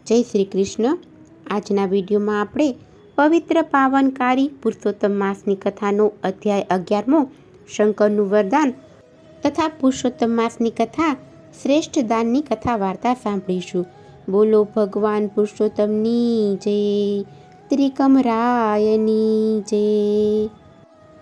જય શ્રી કૃષ્ણ. આજના વિડીયોમાં આપણે પવિત્ર પાવનકારી પુરુષોત્તમ માસની કથાનો અધ્યાય 11મો શંકરનું વરદાન તથા પુરુષોત્તમ માસની કથા શ્રેષ્ઠ દાનની કથા વાર્તા સાંભળીશું. બોલો ભગવાન પુરુષોત્તમની જય, ત્રિકમરાયની જય.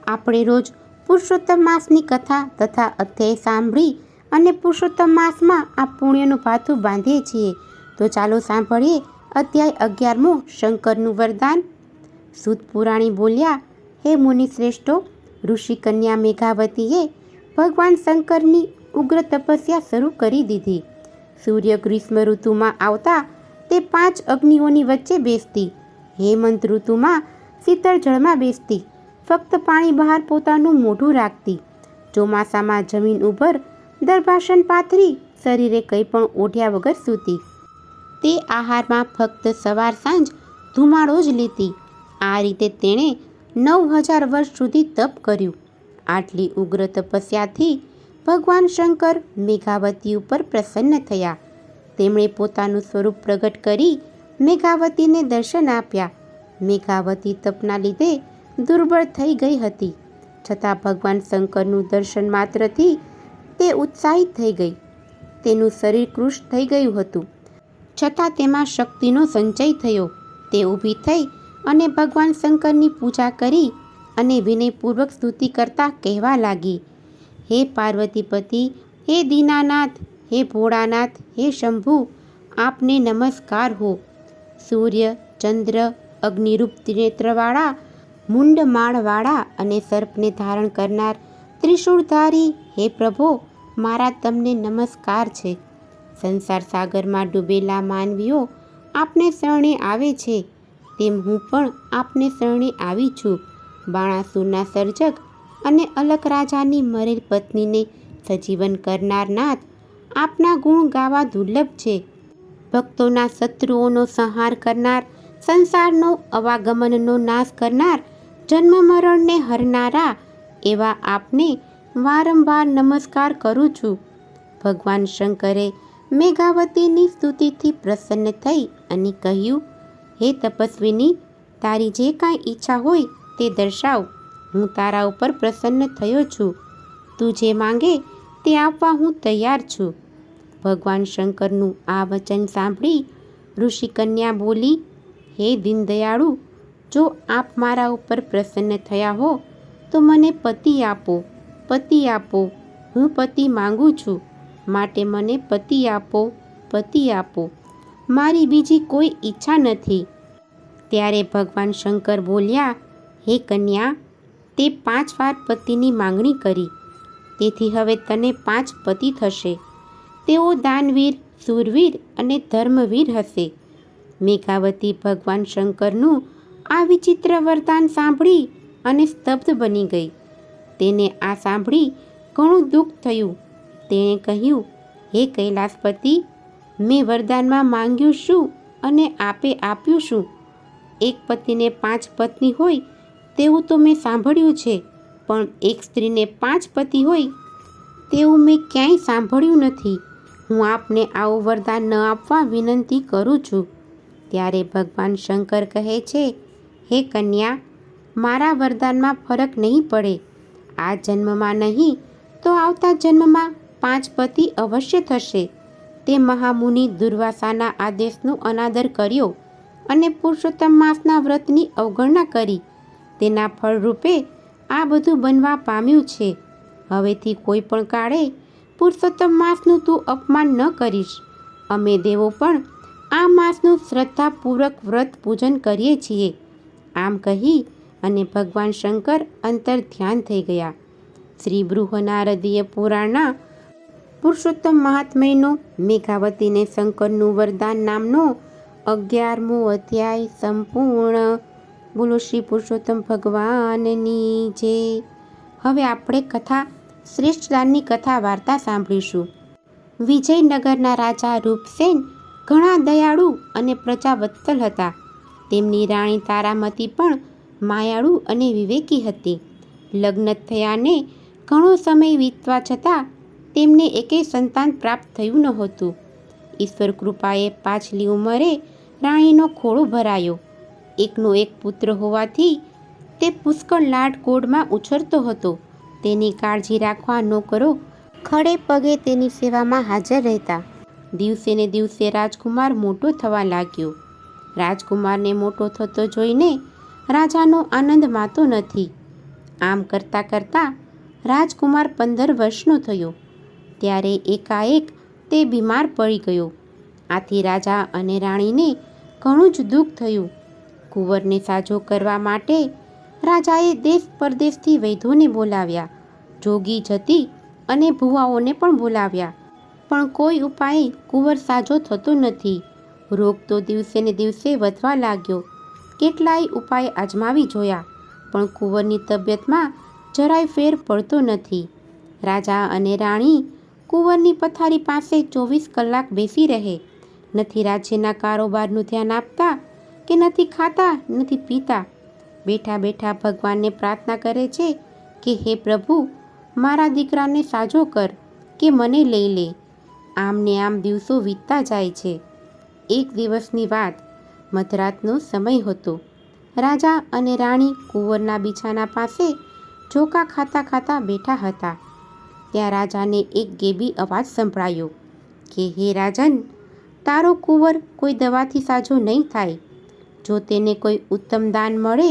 આપણે રોજ પુરુષોત્તમ માસની કથા તથા અધ્યાય સાંભળી અને પુરુષોત્તમ માસમાં આ પુણ્યનું ભાથું બાંધીએ છીએ. તો ચાલો સાંભળીએ અધ્યાય 11મો શંકરનું વરદાન. સૂત પુરાણી બોલ્યા, હે મુનિ શ્રેષ્ઠો, ઋષિ કન્યા મેઘાવતીએ ભગવાન શંકરની ઉગ્ર તપસ્યા શરૂ કરી દીધી. સૂર્ય ગ્રીષ્મ ઋતુમાં આવતા તે 5 અગ્નિઓની વચ્ચે બેસતી, હેમંત ઋતુમાં શીતળ જળમાં બેસતી, ફક્ત પાણી બહાર પોતાનું મોઢું રાખતી, ચોમાસામાં જમીન ઉપર દર્ભાસન પાથરી શરીરે કંઈ પણ ઓઢ્યા વગર સૂતી. તે આહારમાં ફક્ત સવાર સાંજ ધુમાડો જ લેતી. આ રીતે તેણે 9000 વર્ષ સુધી તપ કર્યું. આટલી ઉગ્ર તપસ્યાથી ભગવાન શંકર મેઘાવતી ઉપર પ્રસન્ન થયા. તેમણે પોતાનું સ્વરૂપ પ્રગટ કરી મેઘાવતીને દર્શન આપ્યા. મેઘાવતી તપના લીધે દુર્બળ થઈ ગઈ હતી, છતાં ભગવાન શંકરનું દર્શન માત્રથી તે ઉત્સાહિત થઈ ગઈ. તેનું શરીર કૃશ થઈ ગયું હતું, છતાં તેમાં શક્તિનો સંચય થયો. તે ઊભી થઈ અને ભગવાન શંકરની પૂજા કરી અને વિનયપૂર્વક સ્તુતિ કરતા કહેવા લાગી, હે પાર્વતીપતિ, હે દીનાનાથ, હે ભોળાનાથ, હે શંભુ, આપને નમસ્કાર હો. સૂર્ય, ચંદ્ર, અગ્નિરૂપ ત્રિનેત્રવાળા, મુંડમાળવાળા અને સર્પને ધારણ કરનાર ત્રિશૂળધારી, હે પ્રભો, મારા તમને નમસ્કાર છે. સંસાર સાગરમાં ડૂબેલા માનવીઓ આપને શરણે આવે છે, તેમ હું પણ આપને શરણે આવી છું. બાણાસુરના સર્જક અને અલક રાજાની મરેલ પત્નીને સજીવન કરનાર નાથ, આપના ગુણ ગાવા દુર્લભ છે. ભક્તોના શત્રુઓનો સંહાર કરનાર, સંસારનો અવાગમનનો નાશ કરનાર, જન્મ મરણને હરનારા એવા આપને વારંવાર નમસ્કાર કરું છું. ભગવાન શંકરે મેઘાવતીની સ્તુતિથી પ્રસન્ન થઈ અને કહ્યું, હે તપસ્વીની, તારી જે કાંઈ ઈચ્છા હોય તે દર્શાવ. હું તારા ઉપર પ્રસન્ન થયો છું. તું જે માંગે તે આપવા હું તૈયાર છું. ભગવાન શંકરનું આ વચન સાંભળી ઋષિકન્યા બોલી, હે દીનદયાળુ, જો આપ મારા ઉપર પ્રસન્ન થયા હો તો મને પતિ આપો, પતિ આપો. હું પતિ માંગુ છું, માટે મને પતિ આપો, પતિ આપો. મારી બીજી કોઈ ઈચ્છા નથી. ત્યારે ભગવાન શંકર બોલ્યા, હે કન્યા, તે 5 વાર પતિની માંગણી કરી, તેથી હવે તને 5 પતિ થશે. તેઓ દાનવીર, શૂરવીર અને ધર્મવીર હશે. મેઘાવતી ભગવાન શંકરનું આ વિચિત્ર વરદાન સાંભળી અને સ્તબ્ધ બની ગઈ. તેને આ સાંભળી ઘણું દુઃખ થયું. તેણે કહ્યું, હે કૈલાસપતિ, મેં વરદાનમાં માંગ્યું શું અને આપે આપ્યું શું? એક પતિને 5 પત્ની હોય તેવું તો મેં સાંભળ્યું છે, પણ એક સ્ત્રીને 5 પતિ હોય તેવું મેં ક્યાંય સાંભળ્યું નથી. હું આપને આવું વરદાન ન આપવા વિનંતી કરું છું. ત્યારે ભગવાન શંકર કહે છે, હે કન્યા, મારા વરદાનમાં ફરક નહીં પડે. આ જન્મમાં નહીં તો આવતા જન્મમાં 5 પતિ અવશ્ય થશે. તે મહામુનિ દુર્વાસાના આદેશનો અનાદર કર્યો અને પુરુષોત્તમ માસના વ્રતની અવગણના કરી. તેના ફળરૂપે આ બધું બનવા પામ્યું છે. હવેથી કોઈ પણ કાળે પુરુષોત્તમ માસનું તું અપમાન ન કરીશ. અમે દેવો પણ આ માસનું શ્રદ્ધાપૂર્વક વ્રત પૂજન કરીએ છીએ. આમ કહી અને ભગવાન શંકર અંતર ધ્યાન થઈ ગયા. શ્રી બૃહનારદીય પુરાણના પુરુષોત્તમ મહાત્મ્યનો મેઘાવતીને શંકરનું વરદાન નામનો 11મો અધ્યાય સંપૂર્ણ. બોલો શ્રી પુરુષોત્તમ ભગવાનની જય. હવે આપણે કથા શ્રેષ્ઠ દાનની કથા વાર્તા સાંભળીશું. વિજયનગરના રાજા રૂપસેન ઘણા દયાળુ અને પ્રજાવત્સલ હતા. તેમની રાણી તારામતી પણ માયાળુ અને વિવેકી હતી. લગ્ન થયાને ઘણો સમય વીતવા છતાં તેમને એકેય સંતાન પ્રાપ્ત થયું નહોતું. ઈશ્વર કૃપાએ પાછલી ઉંમરે રાણીનો ખોળો ભરાયો. એકનો એક પુત્ર હોવાથી તે પુષ્કળ લાડકોડમાં ઉછરતો હતો. તેની કાળજી રાખવા નોકરો ખડે પગે તેની સેવામાં હાજર રહેતા. દિવસે ને દિવસે રાજકુમાર મોટો થવા લાગ્યો. રાજકુમારને મોટો થતો જોઈને રાજાનો આનંદ માતો નથી. આમ કરતાં કરતાં રાજકુમાર 15 વર્ષનો થયો ત્યારે એકાએક તે બીમાર પડી ગયો. આથી રાજા અને રાણીને ઘણું જ દુઃખ થયું. કુંવરને સાજો કરવા માટે રાજાએ દેશ પરદેશથી વૈદ્યોને બોલાવ્યા, જોગી જતી અને ભુવાઓને પણ બોલાવ્યા, પણ કોઈ ઉપાય કુંવર સાજો થતો નથી. રોગ તો દિવસે ને દિવસે વધવા લાગ્યો. કેટલાય ઉપાય અજમાવી જોયા, પણ કુંવરની તબિયતમાં જરાય ફેર પડતો નથી. રાજા અને રાણી કુંવરની પથારી પાસે 24 કલાક બેસી રહે. નથી રાજ્યના કારોબારનું ધ્યાન આપતા કે નથી ખાતા નથી પીતા. બેઠા બેઠા ભગવાનને પ્રાર્થના કરે છે કે હે પ્રભુ, મારા દીકરાને સાજો કર કે મને લઈ લે. આમ ને આમ દિવસો વીતતા જાય છે. એક દિવસની વાત, મધરાતનો સમય હતો. રાજા અને રાણી કુંવરના બિછાના પાસે ચોખા ખાતા ખાતા બેઠા હતા. ત્યાં રાજાને એક ગેબી અવાજ સંભળાયો કે હે રાજન, તારો કુંવર કોઈ દવાથી સાજો નહીં થાય. જો તેને કોઈ ઉત્તમ દાન મળે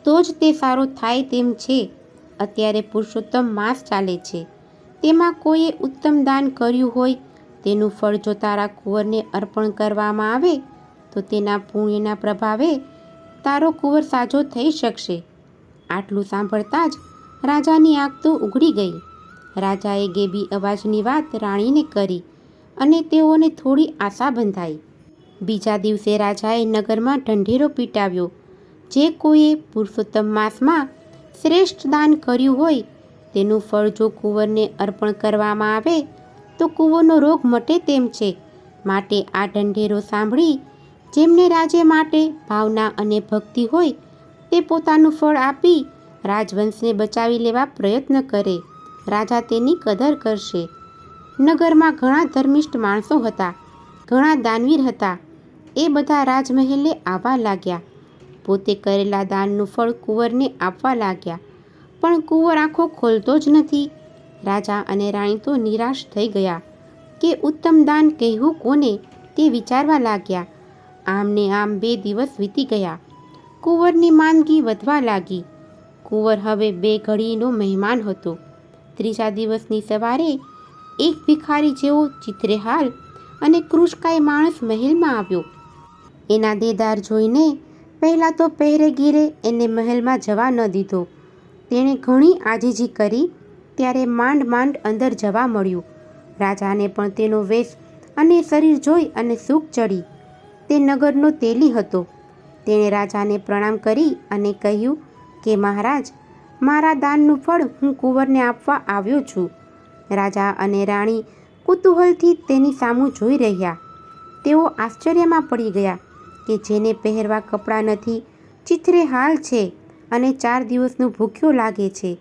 તો જ તે સારો થાય તેમ છે. અત્યારે પુરુષોત્તમ માસ ચાલે છે, તેમાં કોઈએ ઉત્તમ દાન કર્યું હોય તેનું ફળ જો તારા કુંવરને અર્પણ કરવામાં આવે તો તેના પુણ્યના પ્રભાવે તારો કુંવર સાજો થઈ શકશે. આટલું સાંભળતા જ રાજાની આંખ તો ઉઘડી ગઈ. રાજાએ ગેબી અવાજની વાત રાણીને કરી અને તેઓને થોડી આશા બંધાઈ. બીજા દિવસે રાજાએ નગરમાં ઢંઢેરો પીટાવ્યો. જે કોઈએ પુરુષોત્તમ માસમાં શ્રેષ્ઠ દાન કર્યું હોય તેનું ફળ જો કુંવરને અર્પણ કરવામાં આવે તો કુંવરનો રોગ મટે તેમ છે. માટે આ ઢંઢેરો સાંભળી જેમને રાજ્ય માટે ભાવના અને ભક્તિ હોય તે પોતાનું ફળ આપી રાજવંશને બચાવી લેવા પ્રયત્ન કરે. રાજા તેની કદર કરશે. નગરમાં ઘણા ધર્મિષ્ઠ માણસો હતા, ઘણા દાનવીર હતા. એ બધા રાજમહેલે આવવા લાગ્યા. પોતે કરેલા દાનનું ફળ કુંવરને આપવા લાગ્યા, પણ કુંવર આંખો ખોલતો જ નથી. રાજા અને રાણી તો નિરાશ થઈ ગયા કે ઉત્તમ દાન કહેવું કોને તે વિચારવા લાગ્યા. આમ ને આમ 2 દિવસ વીતી ગયા. કુંવરની માંદગી વધવા લાગી. કુંવર હવે 2 ઘડીનો મહેમાન હતો. ત્રીજા દિવસની સવારે એક ભિખારી જેવો ચિત્રેહાલ અને કૃષકાય માણસ મહેલમાં આવ્યો. એના દેદાર જોઈને પહેલાં તો પહેરેગીરે એને મહેલમાં જવા ન દીધો. તેણે ઘણી આજીજી કરી ત્યારે માંડ માંડ અંદર જવા મળ્યું. રાજાને પણ તેનો વેશ અને શરીર જોઈ અને સૂગ ચડી. તે નગરનો તેલી હતો. તેણે રાજાને પ્રણામ કરી અને કહ્યું કે મહારાજ, મારા દાનનું ફળ હું કુંવરને આપવા આવ્યો છું. રાજા અને રાણી કુતૂહલથી તેની સામું જોઈ રહ્યા. તેઓ આશ્ચર્યમાં પડી ગયા કે જેને પહેરવા કપડાં નથી, ચિત્રેહાલ છે અને 4 દિવસનું ભૂખ્યો લાગે છે.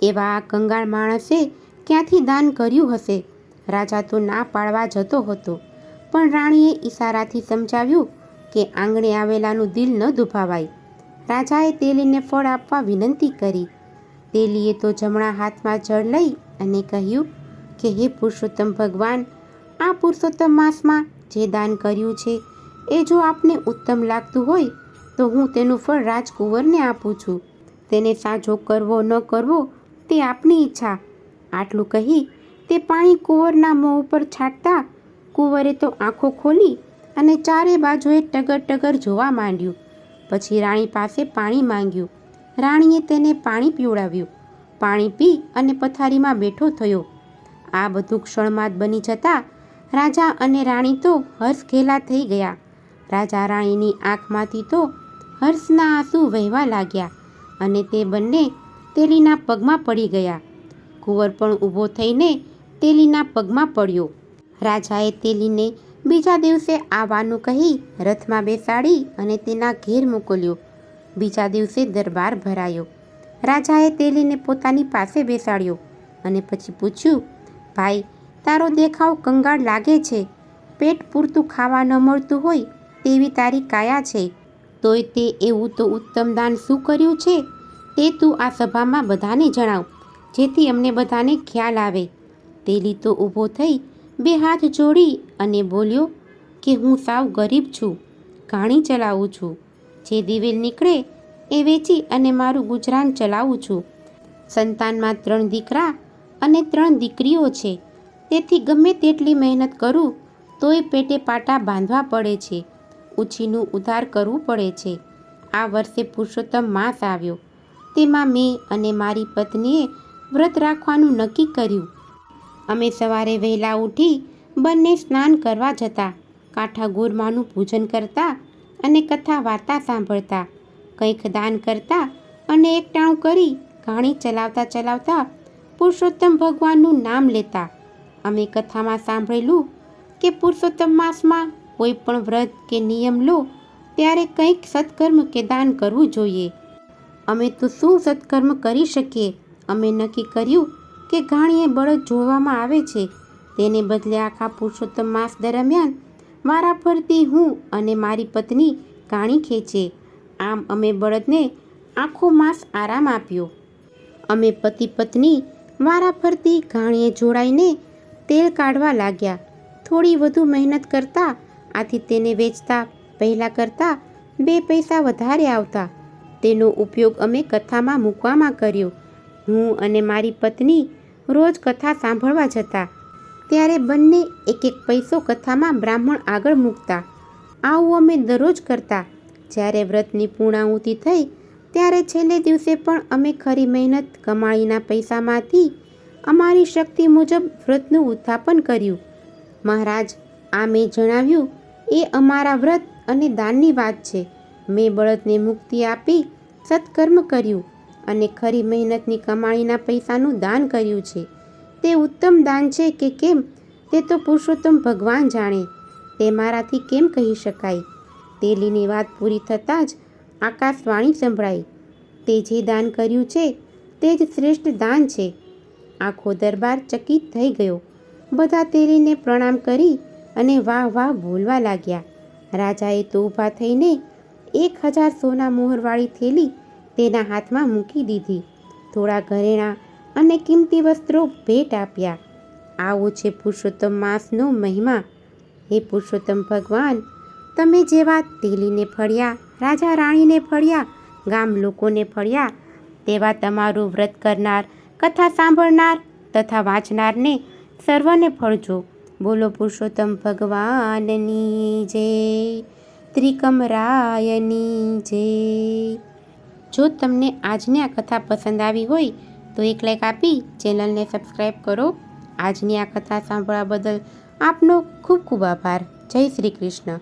એવા આ કંગાળ માણસે ક્યાંથી દાન કર્યું હશે? રાજા તો ના પાડવા જતો હતો, પણ રાણીએ ઈશારાથી સમજાવ્યું કે આંગણે આવેલાનું દિલ ન દુભાવાય. રાજાએ તેલીને ફળ આપવા વિનંતી કરી. તેલીએ તો જમણા હાથમાં જળ લઈ અને કહ્યું કે હે પુરુષોત્તમ ભગવાન, આ પુરુષોત્તમ માસમાં જે દાન કર્યું છે એ જો આપને ઉત્તમ લાગતું હોય તો હું તેનું ફળ રાજકુંવરને આપું છું. તેને સાજો કરવો ન કરવો તે આપની ઈચ્છા. આટલું કહી તે પાણી કુંવરના મોં ઉપર છાંટતા કુંવરે તો આંખો ખોલી અને ચારે બાજુએ ટગર ટગર જોવા માંડ્યું. પછી રાણી પાસે પાણી માંગ્યું. રાણીએ તેને પાણી પીવડાવ્યું. પાણી પી અને પથારીમાં બેઠો થયો. આ બધું ક્ષણમાં જ બની જતાં રાજા અને રાણી તો હર્ષ ઘેલા થઈ ગયા. રાજા રાણીની આંખમાંથી તો હર્ષના આંસુ વહેવા લાગ્યા અને તે બંને તેલીના પગમાં પડી ગયા. કુંવર પણ ઊભો થઈને તેલીના પગમાં પડ્યો. રાજાએ તેલીને બીજા દિવસે આવવાનું કહી રથમાં બેસાડી અને તેના ઘેર મોકલ્યો. બીજા દિવસે દરબાર ભરાયો. રાજાએ તેલીને પોતાની પાસે બેસાડ્યો અને પછી પૂછ્યું, ભાઈ, તારો દેખાવ કંગાળ લાગે છે. પેટ પૂરતું ખાવા ન મળતું હોય તેવી તારી કાયા છે, તોય તે એવું તો ઉત્તમ દાન શું કર્યું છે તે તું આ સભામાં બધાને જણાવ, જેથી અમને બધાને ખ્યાલ આવે. તેલી તો ઊભો થઈ 2 હાથ જોડી અને બોલ્યો કે હું સાવ ગરીબ છું, ઘાણી ચલાવું છું. જે દિવેલ નીકળે એ વેચી અને મારું ગુજરાન ચલાવું છું. સંતાનમાં 3 દીકરા અને 3 દીકરીઓ છે, તેથી ગમે તેટલી મહેનત કરું તોય પેટે પાટા બાંધવા પડે છે, ઉછીનું ઉધાર કરવું પડે છે. આ વર્ષે પુરુષોત્તમ માસ આવ્યો, તેમાં મેં અને મારી પત્નીએ વ્રત રાખવાનું નક્કી કર્યું. અમે સવારે વહેલા ઉઠી બંને સ્નાન કરવા જતા, કાંઠા ગોરમાનું પૂજન કરતા અને કથા વાર્તા સાંભળતા, કંઈક દાન કરતા અને એકટાણું કરી ઘાણી ચલાવતા ચલાવતા પુરુષોત્તમ ભગવાનનું નામ લેતા. અમે કથામાં સાંભળેલું કે પુરુષોત્તમ માસમાં કોઈ પણ વ્રત કે નિયમ લો ત્યારે કંઈક સત્કર્મ કે દાન કરવું જોઈએ. અમે તો શું સત્કર્મ કરી શકીએ? અમે નક્કી કર્યું કે ઘાણીએ બળદ જોડવામાં આવે છે, તેને બદલે આખા પુરુષોત્તમ માસ દરમિયાન વારા ફરતી હું અને મારી પત્ની ઘાણી ખેંચે. આમ અમે બળદને આખો માસ આરામ આપ્યો. અમે પતિ પત્ની વારા ફરતી ઘાણીએ જોડાઈને તેલ કાઢવા લાગ્યા. થોડી વધુ મહેનત કરતા, આથી તેને વેચતા પહેલાં કરતાં 2 પૈસા વધારે આવતા. તેનો ઉપયોગ અમે કથામાં મૂકવામાં કર્યો. હું અને મારી પત્ની રોજ કથા સાંભળવા જતા, ત્યારે બંને 1 પૈસો કથામાં બ્રાહ્મણ આગળ મૂકતા. આવું અમે દરરોજ કરતા. જ્યારે વ્રતની પૂર્ણાહુતિ થઈ ત્યારે છેલ્લે દિવસે પણ અમે ખરી મહેનત કમાણીના પૈસામાંથી અમારી શક્તિ મુજબ વ્રતનું ઉત્થાપન કર્યું. મહારાજ, આ મેં જણાવ્યું એ અમારા વ્રત અને દાનની વાત છે. મેં બળદને મુક્તિ આપી સત્કર્મ કર્યું અને ખરી મહેનતની કમાણીના પૈસાનું દાન કર્યું છે. તે ઉત્તમ દાન છે કે કેમ તે તો પુરુષોત્તમ ભગવાન જાણે, તે મારાથી કેમ કહી શકાય. તેલીની વાત પૂરી થતાં જ આકાશવાણી સંભળાઈ, તે જે દાન કર્યું છે તે જ શ્રેષ્ઠ દાન છે. આખો દરબાર ચકિત થઈ ગયો. બધા તેલીને પ્રણામ કરી અને વાહ વાહ બોલવા લાગ્યા. રાજાએ તો ઊભા થઈને 1000 સોના મોહરવાળી થેલી તેના હાથમાં મૂકી દીધી. થોડા ઘરેણાં અને કિંમતી વસ્ત્રો ભેટ આપ્યા. આવો છે પુરુષોત્તમ માસનો મહિમા. હે પુરુષોત્તમ ભગવાન, તમે જેવા તેલીને ફળ્યા, રાજા રાણીને ફળ્યા, ગામ લોકોને ફળ્યા, તેવા તમારું વ્રત કરનાર, કથા સાંભળનાર તથા વાંચનારને સર્વને ફળજો. બોલો પુરુષોત્તમ ભગવાનની જય, ત્રિકમરાયની જય. જો તમને આજની આ કથા પસંદ આવી હોય તો એક લાઈક આપી ચેનલને સબસ્ક્રાઈબ કરો. આજની આ કથા સાંભળવા બદલ આપનો ખૂબ ખૂબ આભાર. જય શ્રી કૃષ્ણ.